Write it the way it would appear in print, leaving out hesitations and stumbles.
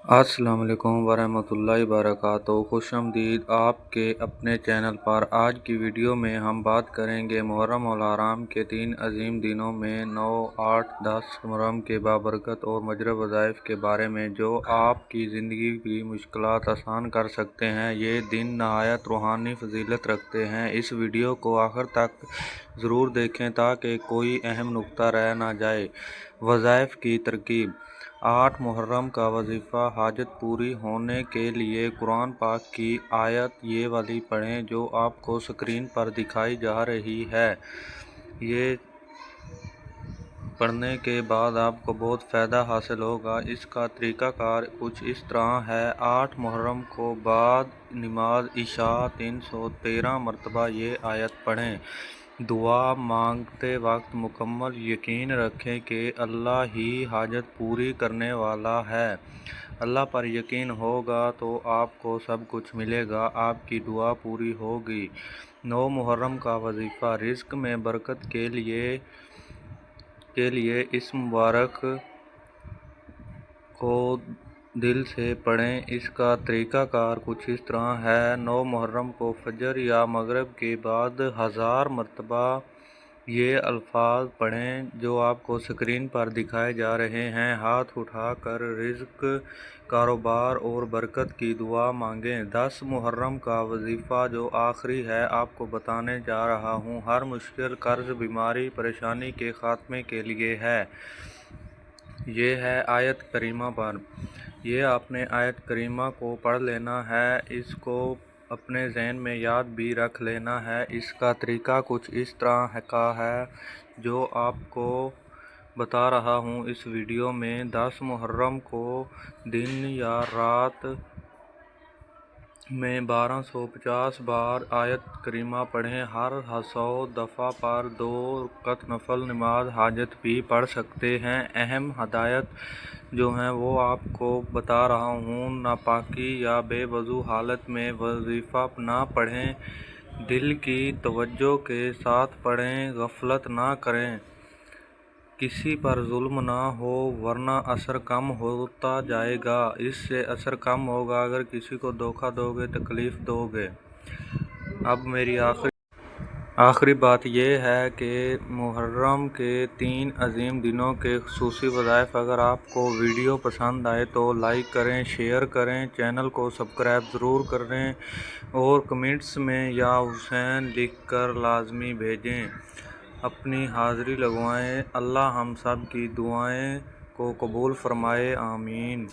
السلام علیکم ورحمۃ اللہ وبرکاتہ۔ خوش آمدید آپ کے اپنے چینل پر۔ آج کی ویڈیو میں ہم بات کریں گے محرم الحرام کے 3 عظیم دنوں میں 9، 8، 10 محرم کے بابرکت اور مجرب وظائف کے بارے میں، جو آپ کی زندگی کی مشکلات آسان کر سکتے ہیں۔ یہ دن نہایت روحانی فضیلت رکھتے ہیں۔ اس ویڈیو کو آخر تک ضرور دیکھیں تاکہ کوئی اہم نکتہ رہ نہ جائے۔ وظائف کی ترکیب: 8 محرم کا وظیفہ: حاجت پوری ہونے کے لیے قرآن پاک کی آیت یہ والی پڑھیں جو آپ کو اسکرین پر دکھائی جا رہی ہے۔ یہ پڑھنے کے بعد آپ کو بہت فائدہ حاصل ہوگا۔ اس کا طریقہ کار کچھ اس طرح ہے۔ 8 محرم کو بعد نماز عشاء 313 مرتبہ یہ آیت پڑھیں۔ دعا مانگتے وقت مکمل یقین رکھیں کہ اللہ ہی حاجت پوری کرنے والا ہے۔ اللہ پر یقین ہوگا تو آپ کو سب کچھ ملے گا، آپ کی دعا پوری ہوگی۔ 9 محرم کا وظیفہ: رزق میں برکت کے لیے اس مبارک کو دل سے پڑھیں۔ اس کا طریقہ کار کچھ اس طرح ہے۔ 9 محرم کو فجر یا مغرب کے بعد 1000 مرتبہ یہ الفاظ پڑھیں جو آپ کو اسکرین پر دکھائے جا رہے ہیں۔ ہاتھ اٹھا کر رزق، کاروبار اور برکت کی دعا مانگیں۔ 10 محرم کا وظیفہ جو آخری ہے آپ کو بتانے جا رہا ہوں، ہر مشکل، قرض، بیماری، پریشانی کے خاتمے کے لیے ہے۔ یہ ہے آیت کریمہ پر۔ یہ آپ نے آیت کریمہ کو پڑھ لینا ہے، اس کو اپنے ذہن میں یاد بھی رکھ لینا ہے۔ اس کا طریقہ کچھ اس طرح کا ہے جو آپ کو بتا رہا ہوں اس ویڈیو میں۔ 10 محرم کو دن یا رات میں 1250 بار آیت کریمہ پڑھیں۔ ہر 100 دفعہ پر 2 رکعت نفل نماز حاجت بھی پڑھ سکتے ہیں۔ اہم ہدایت جو ہیں وہ آپ کو بتا رہا ہوں۔ ناپاکی یا بے وضو حالت میں وظیفہ نہ پڑھیں، دل کی توجہ کے ساتھ پڑھیں، غفلت نہ کریں، کسی پر ظلم نہ ہو ورنہ اثر کم ہوتا جائے گا۔ اس سے اثر کم ہوگا اگر کسی کو دھوکہ دو گے، تکلیف دو گے۔ اب میری آخری بات یہ ہے کہ محرم کے 3 عظیم دنوں کے خصوصی وظائف۔ اگر آپ کو ویڈیو پسند آئے تو لائک کریں، شیئر کریں، چینل کو سبسکرائب ضرور کریں اور کمنٹس میں یا حسین لکھ کر لازمی بھیجیں۔ اپنی حاضری لگوائیں۔ اللہ ہم سب کی دعائیں کو قبول فرمائے، آمین۔